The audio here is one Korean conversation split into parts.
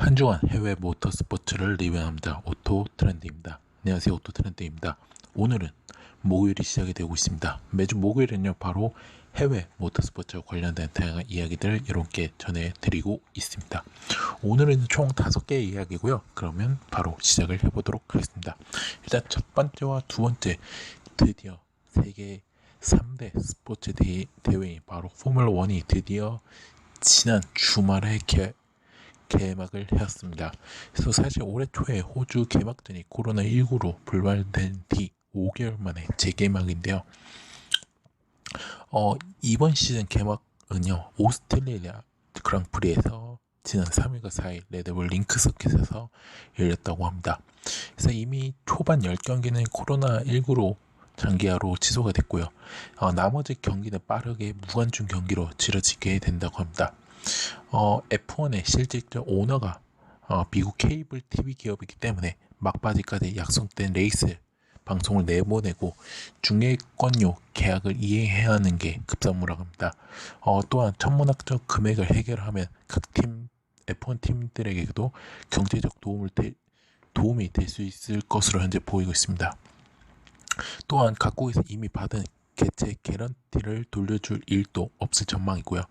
한 주간 해외 모터스포츠를 리뷰합니다. 오토트렌드입니다. 안녕하세요, 오토트렌드입니다. 오늘은 목요일이 시작이 되고 있습니다. 매주 목요일은요, 바로 해외 모터스포츠와 관련된 다양한 이야기들을 여러분께 전해드리고 있습니다. 오늘은 총 5개의 이야기고요. 그러면 바로 시작을 해보도록 하겠습니다. 일단 첫 번째와 두 번째, 드디어 세계 3대 스포츠 대회인 바로 포뮬러 1이 드디어 지난 주말에 개막을 하였습니다. 그래서 사실 올해 초에 호주 개막전이 코로나19로 불발된 뒤 5개월 만에 재개막인데요. 이번 시즌 개막은요, 오스트레일리아 그랑프리에서 지난 3일과 4일 레드불 링크 서킷에서 열렸다고 합니다. 그래서 이미 초반 10경기는 코로나19로 장기화로 취소가 됐고요. 나머지 경기는 빠르게 무관중 경기로 치러지게 된다고 합니다. F1의 실질적 오너가 미국 케이블 TV 기업이기 때문에 막바지까지 약속된 레이스 방송을 내보내고 중계권료 계약을 이행해야 하는 게 급선무라고 합니다. 또한 천문학적 금액을 해결하면 각 팀 F1 팀들에게도 경제적 도움이 될 수 있을 것으로 현재 보이고 있습니다. 또한 각국에서 이미 받은 개최 개런티를 돌려줄 일도 없을 전망이고요.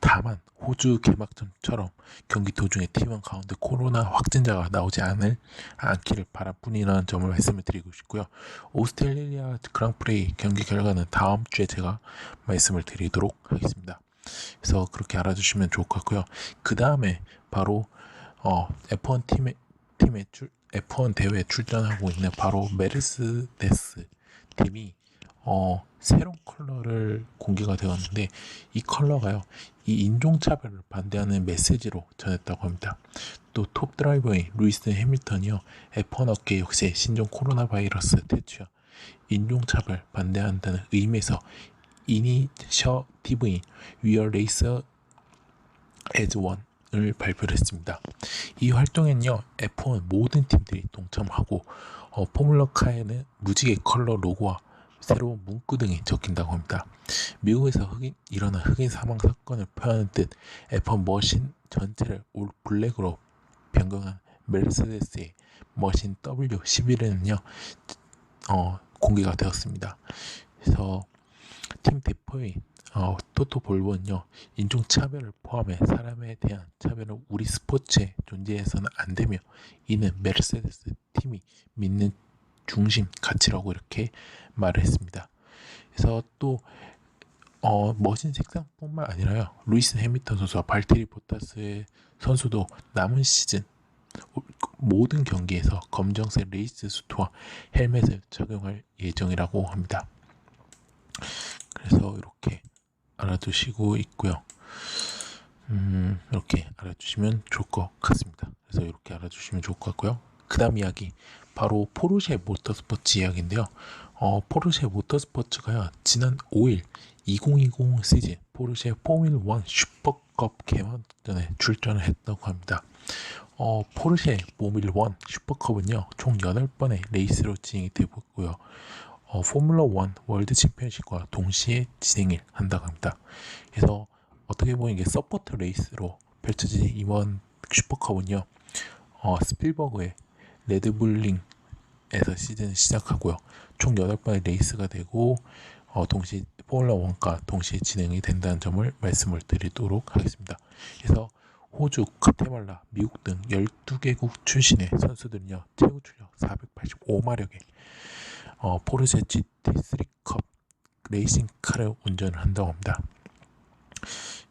다만 호주 개막전처럼 경기 도중에 팀원 가운데 코로나 확진자가 나오지 않기를 바랄 뿐이라는 점을 말씀을 드리고 싶고요. 오스트레일리아 그랑프리 경기 결과는 다음 주에 제가 말씀을 드리도록 하겠습니다. 그래서 그렇게 알아주시면 좋을 것 같고요. 그 다음에 바로 F1 F1 대회에 출전하고 있는 바로 메르세데스 팀이 새로운 컬러를 공개가 되었는데, 이 컬러가요, 이 인종차별을 반대하는 메시지로 전했다고 합니다. 또 톱 드라이버인 루이스 해밀턴이요, F1 업계 역시 신종 코로나 바이러스 퇴치와 인종차별 반대한다는 의미에서 이니셔티브인 We Are Racer as One을 발표를 했습니다. 이 활동에는요, F1 모든 팀들이 동참하고 포뮬러카에는 무지개 컬러 로고와 새로운 문구 등이 적힌다고 합니다. 미국에서 일어난 흑인 사망 사건을 표하는 듯 F1 머신 전체를 올 블랙으로 변경한 메르세데스의 머신 W11에는요, 공개가 되었습니다. 그래서 팀 대표인 토토 볼본은요, 인종차별을 포함해 사람에 대한 차별은 우리 스포츠에 존재해서는 안 되며, 이는 메르세데스 팀이 믿는 중심 가치라고 이렇게 말을 했습니다. 그래서 또 머신 색상뿐만 아니라요, 루이스 해밀턴 선수와 발테리 보타스 선수도 남은 시즌 모든 경기에서 검정색 레이스 수트와 헬멧을 착용할 예정이라고 합니다. 그래서 이렇게 알아두시고 있고요. 이렇게 알아주시면 좋을 것 같습니다. 그래서 이렇게 알아주시면 좋을 것 같고요. 그 다음 이야기, 바로 포르쉐 모터스포츠 이야기인데요. 포르쉐 모터스포츠가요, 지난 5일 2020 시즌 포르쉐 포뮬1 슈퍼컵 개막전에 출전을 했다고 합니다. 포르쉐 포뮬1 슈퍼컵은요, 총 8번의 레이스로 진행이 되고 있고요. 포뮬러 1 월드 챔피언십과 동시에 진행을 한다고 합니다. 그래서 어떻게 보면 이게 서포트 레이스로 펼쳐진 이번 슈퍼컵은요, 스필버그의 레드불링에서 시즌을 시작하고요, 총 8번의 레이스가 되고 동시에 포뮬러 1과 동시에 진행이 된다는 점을 말씀을 드리도록 하겠습니다. 그래서 호주, 카테말라, 미국 등 12개국 출신의 선수들은요, 최고 출력 485마력의 포르쉐 GT3컵 레이싱카를 운전을 한다고 합니다.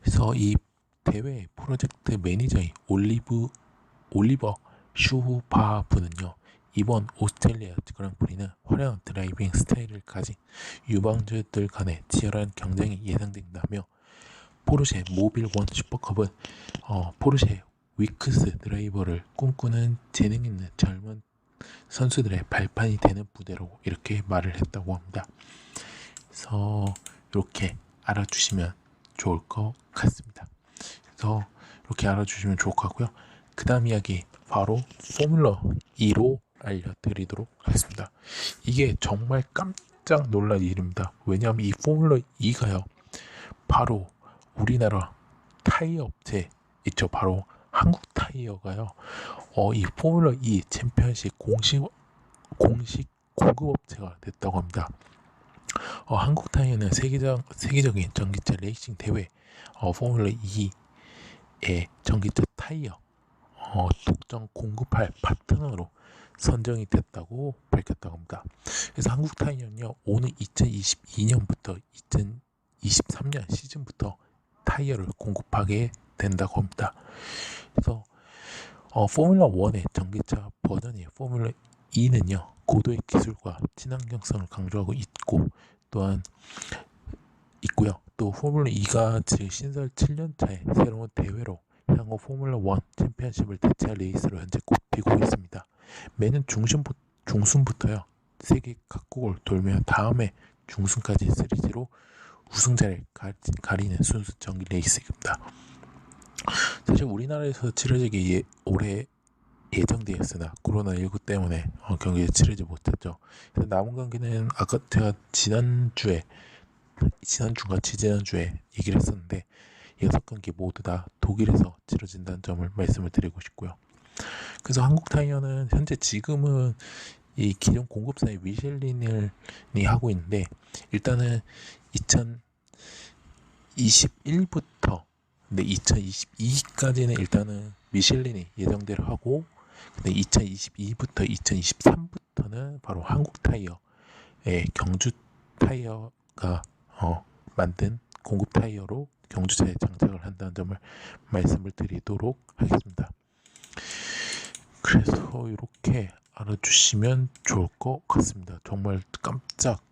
그래서 이 대회 프로젝트 매니저인 올리버 슈바브는요, 이번 오스트레일리아 그랑프리는 화려한 드라이빙 스타일을 가진 유망주들 간의 치열한 경쟁이 예상된다며, 포르쉐 모빌 1 슈퍼컵은 포르쉐 위크스 드라이버를 꿈꾸는 재능 있는 젊은 선수들의 발판이 되는 부대로 이렇게 말을 했다고 합니다. 그래서 이렇게 알아주시면 좋을 것 같습니다. 그래서 이렇게 알아주시면 좋을 것 같고요. 그 다음 이야기, 바로 포뮬러 2로 알려드리도록 하겠습니다. 이게 정말 깜짝 놀랄 일입니다. 왜냐하면 이 포뮬러 2가요, 바로 우리나라 타이어 업체 있죠, 바로 한국 타이어가요. 이 포뮬러 2 챔피언십 공식 공급업체가 됐다고 합니다. 한국 타이어는 세계적인 전기차 레이싱 대회 포뮬러 2의 전기차 타이어 독점 공급할 파트너로 선정이 됐다고 밝혔다고 합니다. 그래서 한국 타이어는요, 오는 2022년부터 2023년 시즌부터 타이어를 공급하게 된다고 합니다. 그래서 포뮬러 1의 전기차 버전인 포뮬러 2는요, 고도의 기술과 친환경성을 강조하고 있고요. 또 포뮬러 2가 신설 7년차의 새로운 대회로 향후 포뮬러 1 챔피언십을 대체할 레이스로 현재 꼽히고 있습니다. 매년 중순부터요, 세계 각국을 돌며 다음해 중순까지 시리즈로 우승자를 가리는 순수 정기 레이스입니다. 사실 우리나라에서 치러지기 올해 예정되었으나 코로나19 때문에 경기를 치르지 못했죠. 그래서 남은 경기는 아까 제가 지난주에 얘기를 했었는데 6경기 모두 다 독일에서 치러진다는 점을 말씀을 드리고 싶고요. 그래서 한국 타이어는 현재 지금은 이 기존 공급사의 미셸린이 하고 있는데, 일단은 2021부터 근데 2022까지는 일단은 미셸린이 예정대로 하고, 근데 2022부터 2023부터는 바로 한국 타이어의 경주 타이어가 만든 공급 타이어로 경주차에 장착을 한다는 점을 말씀을 드리도록 하겠습니다. 그래서 이렇게 알아주시면 좋을 것 같습니다. 정말 깜짝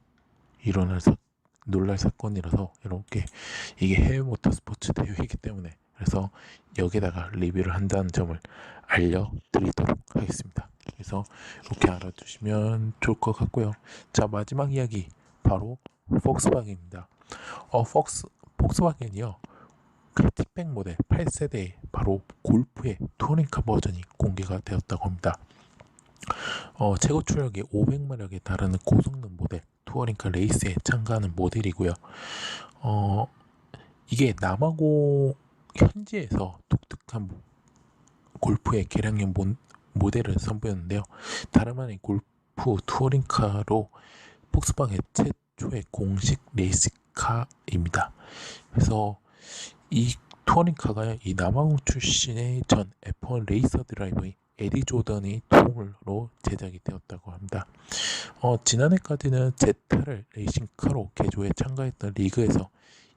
놀랄 사건이라서 이렇게 이게 해외 모터스포츠 대회이기 때문에 그래서 여기다가 리뷰를 한다는 점을 알려드리도록 하겠습니다. 그래서 이렇게 알아두시면 좋을 것 같고요. 자, 마지막 이야기 바로 폭스바겐입니다. 폭스바겐이요, 크래틱백 모델 8세대의 바로 골프의 투어링카 버전이 공개가 되었다고 합니다. 최고 출력이 500마력에 달하는 고성능 모델 투어링카 레이스에 참가하는 모델이고요. 이게 남아공 현지에서 독특한 골프의 개량형 모델을 선보였는데요. 다름 아닌 골프 투어링카로 폭스바겐 최초의 공식 레이스카입니다. 그래서 이 투어링카가 이 남아공 출신의 전 F1 레이서 드라이버인 에디 조던의 도움으로 제작이 되었다고 합니다. 지난해까지는 제타를 레이싱카로 개조해 참가했던 리그에서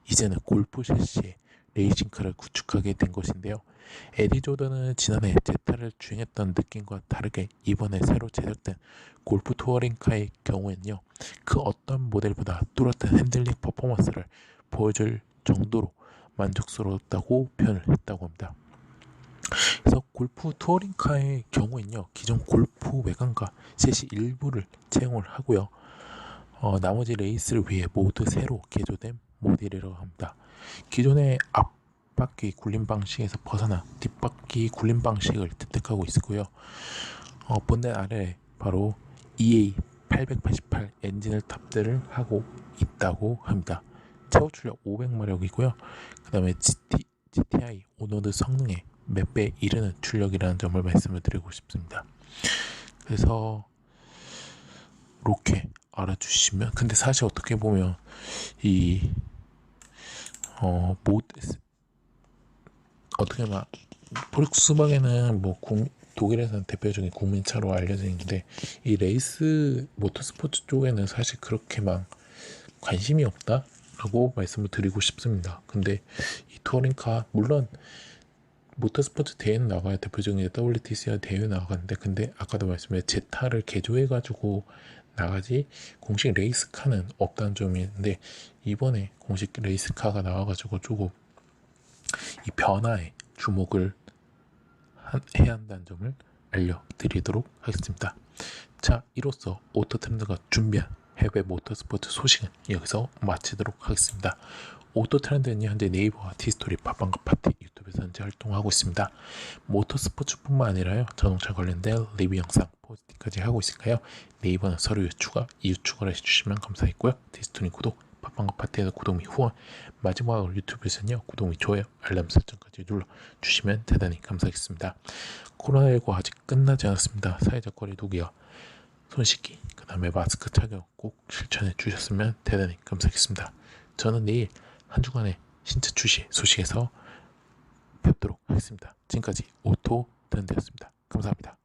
이제는 골프 셰시의 레이싱카를 구축하게 된 것인데요. 에디 조던은 지난해 제타를 주행했던 느낌과 다르게 이번에 새로 제작된 골프 투어링카의 경우에는요, 그 어떤 모델보다 뚜렷한 핸들링 퍼포먼스를 보여줄 정도로 만족스러웠다고 표현을 했다고 합니다. 그래서 골프 투어링카의 경우에는요, 기존 골프 외관과 셋이 일부를 채용을 하고요, 나머지 레이스를 위해 모두 새로 개조된 모델이라고 합니다. 기존의 앞바퀴 굴림 방식에서 벗어나 뒷바퀴 굴림 방식을 혜택하고 있고요. 본넷 아래에 바로 EA888 엔진을 탑재를 하고 있다고 합니다. 최고 출력 500마력이고요. 그 다음에 GTI 오너드 성능에 몇 배 이르는 출력이라는 점을 말씀을 드리고 싶습니다. 그래서 이렇게 알아주시면, 근데 사실 어떻게 보면 이 어떻게 막 폭스바겐은 뭐 독일에서는 대표적인 국민차로 알려져 있는데 이 레이스 모터스포츠 쪽에는 사실 그렇게 막 관심이 없다라고 말씀을 드리고 싶습니다. 근데 이 투어링카 물론 모터스포츠 대회는 나가요. 대표적인 WTCR 대회 나가는데, 근데 아까도 말씀드린 제타를 개조해가지고 나가지 공식 레이스카는 없다는 점이 있는데, 이번에 공식 레이스카가 나와가지고 조금 이 변화에 주목을 해야 한다는 점을 알려드리도록 하겠습니다. 자, 이로써 오토트렌드가 준비한 해외 모터스포츠 소식은 여기서 마치도록 하겠습니다. 오토트렌드는 현재 네이버와 티스토리, 팟빵과 파티, 유튜브에서 현재 활동하고 있습니다. 모터스포츠뿐만 아니라요, 자동차 관련된 리뷰 영상, 포스팅까지 하고 있으니까요. 네이버는 서류 추가, 이웃 추가를 해주시면 감사하겠고요. 티스토리 구독, 팟빵과 파티에서 구독 및 후원, 마지막으로 유튜브에서는요 구독 및 좋아요, 알람 설정까지 눌러주시면 대단히 감사하겠습니다. 코로나19 아직 끝나지 않았습니다. 사회적 거리 두기와 손 씻기, 그 다음에 마스크 착용 꼭 실천해 주셨으면 대단히 감사하겠습니다. 저는 내일 한 주간의 신차 출시 소식에서 뵙도록 하겠습니다. 지금까지 오토 던데였습니다. 감사합니다.